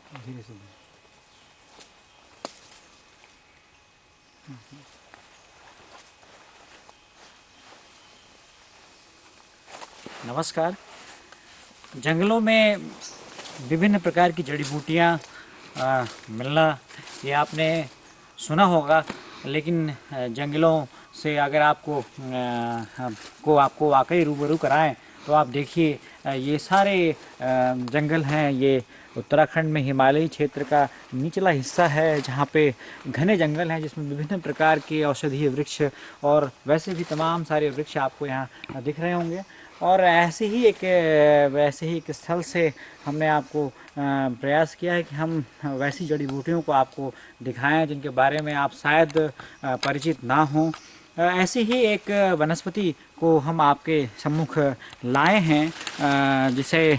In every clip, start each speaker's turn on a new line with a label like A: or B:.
A: धीरे से नमस्कार। जंगलों में विभिन्न प्रकार की जड़ी बूटियाँ मिलना ये आपने सुना होगा, लेकिन जंगलों से अगर आपको वाकई रूबरू कराएं तो आप देखिए, ये सारे जंगल हैं। ये उत्तराखंड में हिमालयी क्षेत्र का निचला हिस्सा है, जहाँ पे घने जंगल हैं जिसमें विभिन्न प्रकार के औषधीय वृक्ष और वैसे भी तमाम सारे वृक्ष आपको यहाँ दिख रहे होंगे। और वैसे ही एक स्थल से हमने आपको प्रयास किया है कि हम वैसी जड़ी बूटियों को आपको दिखाएं जिनके बारे में आप शायद परिचित ना हों। ऐसी ही एक वनस्पति को हम आपके सम्मुख लाए हैं, जिसे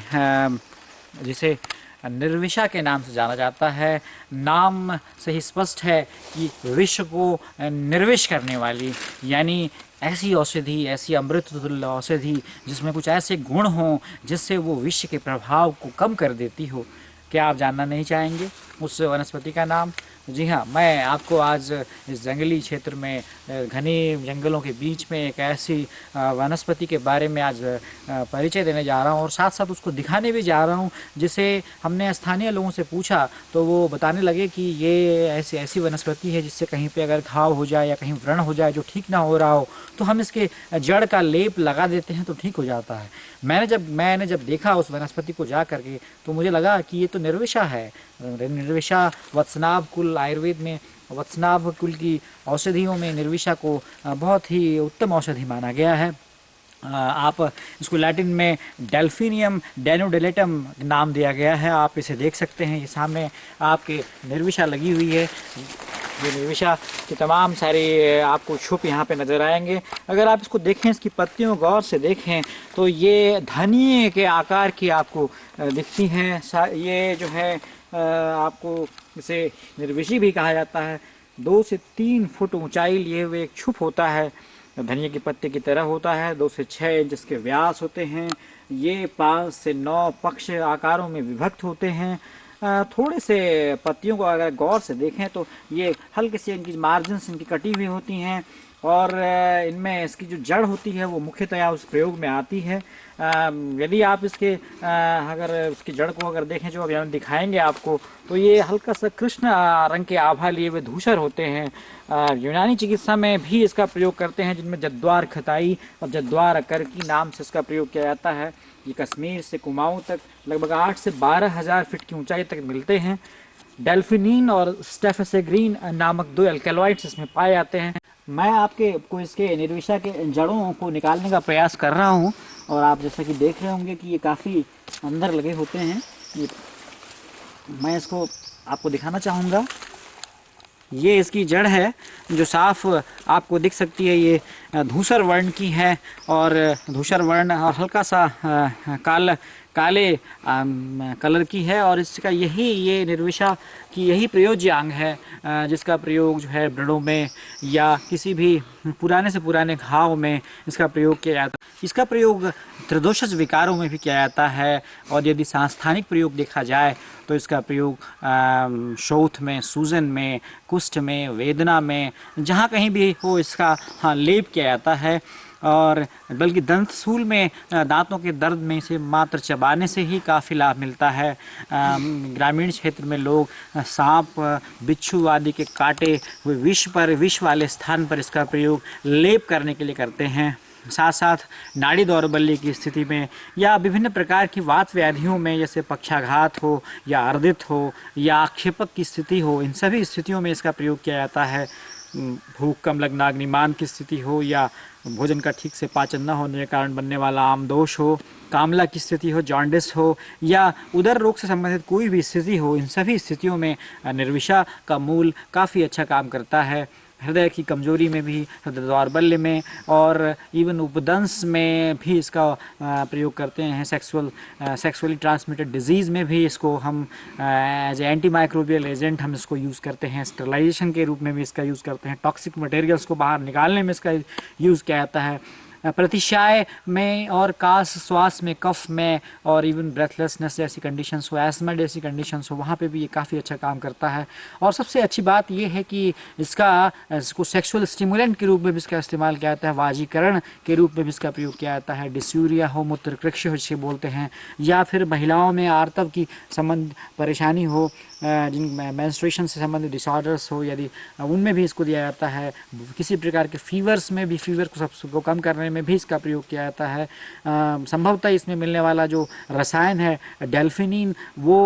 A: निर्विषा के नाम से जाना जाता है। नाम से ही स्पष्ट है कि विष को निर्विष करने वाली, यानी ऐसी औषधि, ऐसी अमृत तुल्य औषधि जिसमें कुछ ऐसे गुण हों जिससे वो विष के प्रभाव को कम कर देती हो। क्या आप जानना नहीं चाहेंगे उस वनस्पति का नाम? जी हाँ, मैं आपको आज इस जंगली क्षेत्र में, घने जंगलों के बीच में एक ऐसी वनस्पति के बारे में आज परिचय देने जा रहा हूँ और साथ साथ उसको दिखाने भी जा रहा हूँ, जिसे हमने स्थानीय लोगों से पूछा तो वो बताने लगे कि ये ऐसी वनस्पति है जिससे कहीं पे अगर घाव हो जाए या कहीं व्रण हो जाए जो ठीक ना हो रहा हो तो हम इसके जड़ का लेप लगा देते हैं तो ठीक हो जाता है। मैंने जब देखा उस वनस्पति को जा करके तो मुझे लगा कि ये तो निर्विषा है। निर्विषा वत्सनाभ कुल, आयुर्वेद में वत्सनाभ कुल की औषधियों में निर्विषा को बहुत ही उत्तम औषधि माना गया है। आप इसको लैटिन में डेल्फिनियम डेनुडेलेटम नाम दिया गया है। आप इसे देख सकते हैं, ये सामने आपके निर्विषा लगी हुई है। ये निर्विषा के तमाम सारे आपको छुप यहाँ पे नज़र आएंगे। अगर आप इसको देखें, इसकी पत्तियों गौर से देखें तो ये धनिये के आकार की आपको दिखती हैं। ये जो है आपको इसे निर्विषी भी कहा जाता है। 2 से 3 फुट ऊंचाई लिए हुए एक छुप होता है, धनिया के पत्ते की तरह होता है। 2 से 6 इंच इसके व्यास होते हैं। ये 5 से 9 पक्ष आकारों में विभक्त होते हैं। थोड़े से पत्तियों को अगर गौर से देखें तो ये हल्के से इनकी मार्जिन्स इनकी कटी हुई होती हैं और इनमें इसकी जो जड़ होती है वो मुख्यतया उस प्रयोग में आती है। यदि आप इसके अगर उसकी जड़ को अगर देखें, जो अभी हम दिखाएंगे आपको, तो ये हल्का सा कृष्ण रंग के आभा लिए हुए धूसर होते हैं। यूनानी चिकित्सा में भी इसका प्रयोग करते हैं, जिनमें जद्वार खताई और जद्वार अकर की नाम से इसका प्रयोग किया जाता है। ये कश्मीर से कुमाऊं तक लगभग 8 से 12,000 फीट की ऊंचाई तक मिलते हैं। डेल्फिनिन और स्टेफेसेग्रीन नामक 2 एल्केलॉइड्स इसमें पाए जाते हैं। मैं आपको इसके निर्विषा के जड़ों को निकालने का प्रयास कर रहा हूँ और आप जैसा कि देख रहे होंगे कि ये काफ़ी अंदर लगे होते हैं। मैं इसको आपको दिखाना चाहूँगा। ये इसकी जड़ है जो साफ आपको दिख सकती है। ये धूसर वर्ण की है और धूसर वर्ण और हल्का सा काले कलर की है और इसका ये निर्विषा की यही प्रयोज्य अंग है, जिसका प्रयोग जो है व्रणों में या किसी भी पुराने से पुराने घाव में इसका प्रयोग किया जाता है। इसका प्रयोग त्रिदोषज विकारों में भी किया जाता है और यदि सांस्थानिक प्रयोग देखा जाए तो इसका प्रयोग शौथ में, सूजन में, कुष्ठ में, वेदना में, जहाँ कहीं भी हो इसका लेप किया जाता है। और बल्कि दंतसूल में, दांतों के दर्द में इसे मात्र चबाने से ही काफ़ी लाभ मिलता है। ग्रामीण क्षेत्र में लोग सांप, बिच्छू आदि के काटे हुए विष वाले स्थान पर इसका प्रयोग लेप करने के लिए करते हैं। साथ साथ नाड़ी दौर्बल्य की स्थिति में या विभिन्न प्रकार की वात व्याधियों में, जैसे पक्षाघात हो या अर्दित हो या आक्षेपक की स्थिति हो, इन सभी स्थितियों में इसका प्रयोग किया जाता है। भूख कम लगना, अग्निमान की स्थिति हो या भोजन का ठीक से पाचन न होने के कारण बनने वाला आमदोष हो, कामला की स्थिति हो, जॉन्डिस हो या उदर रोग से संबंधित कोई भी स्थिति हो, इन सभी स्थितियों में निर्विषा का मूल काफ़ी अच्छा काम करता है। हृदय की कमजोरी में भी, हृदय दौर्बल्य में और इवन उपदंश में भी इसका प्रयोग करते हैं। सेक्सुअली ट्रांसमिटेड डिजीज़ में भी इसको हम एज एंटी माइक्रोबियल एजेंट हम इसको यूज़ करते हैं। स्टरलाइजेशन के रूप में भी इसका यूज़ करते हैं। टॉक्सिक मटेरियल्स को बाहर निकालने में इसका यूज़ किया जाता है। प्रतिशाय में और कास श्वास में, कफ में और इवन ब्रेथलेसनेस जैसी कंडीशंस हो, एस्मा जैसी कंडीशंस हो, वहाँ पे भी ये काफ़ी अच्छा काम करता है। और सबसे अच्छी बात ये है कि इसको सेक्सुअल स्टिमुलेंट के रूप में भी इसका इस्तेमाल किया जाता है, वाजीकरण के रूप में भी इसका प्रयोग किया जाता है। डिस्यूरिया हो, मूत्रकृक्ष हो जिसे बोलते हैं, या फिर महिलाओं में आर्तव की संबंध परेशानी हो, जिन मेंस्ट्रुएशन से संबंधित डिसऑर्डर्स हो, यदि उनमें भी इसको दिया जाता है। किसी प्रकार के फीवर्स में भी, फीवर को सबको कम करने में भी इसका प्रयोग किया जाता है। संभवतः इसमें मिलने वाला जो रसायन है डेल्फिनिन, वो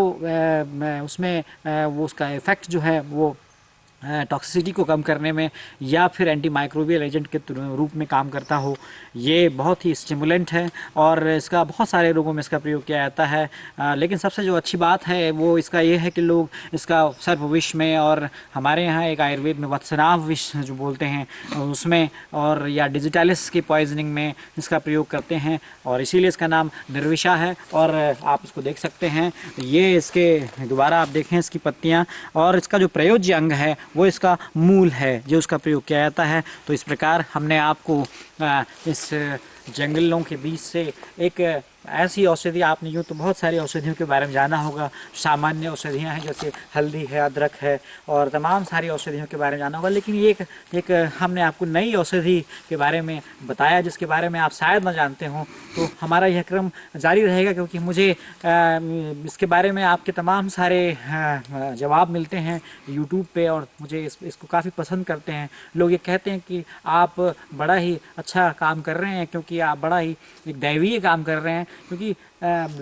A: उसमें वो उसका इफ़ेक्ट जो है वो टॉक्सिसिटी को कम करने में या फिर एंटी माइक्रोबियल एजेंट के रूप में काम करता हो। ये बहुत ही स्टिमुलेंट है और इसका बहुत सारे रोगों में इसका प्रयोग किया जाता है। लेकिन सबसे जो अच्छी बात है वो इसका ये है कि लोग इसका सर्प विष में, और हमारे यहाँ एक आयुर्वेद में वत्सनाभ विष जो बोलते हैं उसमें, और या डिजिटालिस की पॉइजनिंग में इसका प्रयोग करते हैं, और इसीलिए इसका नाम निर्विषा है। और आप इसको देख सकते हैं, ये इसके दोबारा आप देखें इसकी पत्तियाँ, और इसका जो प्रयोज्य अंग है वो इसका मूल है जो उसका प्रयोग किया जाता है। तो इस प्रकार हमने आपको इस जंगलों के बीच से एक ऐसी औषधि, आपने यूँ तो बहुत सारी औषधियों के बारे में जाना होगा, सामान्य औषधियाँ हैं जैसे हल्दी है, अदरक है, और तमाम सारी औषधियों के बारे में जाना होगा, लेकिन ये एक हमने आपको नई औषधि के बारे में बताया जिसके बारे में आप शायद न जानते हों। तो हमारा यह क्रम जारी रहेगा, क्योंकि मुझे इसके बारे में आपके तमाम सारे जवाब मिलते हैं यूट्यूब पे, और मुझे इसको काफ़ी पसंद करते हैं लोग। ये कहते हैं कि आप बड़ा ही अच्छा काम कर रहे हैं, क्योंकि आप बड़ा ही एक दैवीय काम कर रहे हैं, क्योंकि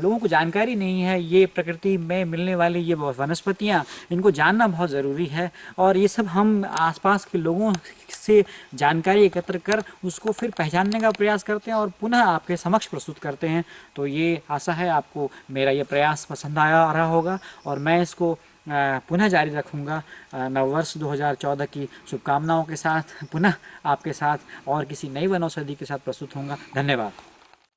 A: लोगों को जानकारी नहीं है ये प्रकृति में मिलने वाली ये वनस्पतियाँ, इनको जानना बहुत ज़रूरी है। और ये सब हम आसपास के लोगों से जानकारी एकत्र कर उसको फिर पहचानने का प्रयास करते हैं और पुनः आपके समक्ष प्रस्तुत करते हैं। तो ये आशा है आपको मेरा ये प्रयास पसंद आ रहा होगा, और मैं इसको पुनः जारी रखूँगा। नववर्ष 2014 की शुभकामनाओं के साथ पुनः आपके साथ और किसी नई वनौषधि के साथ प्रस्तुत होऊंगा। धन्यवाद।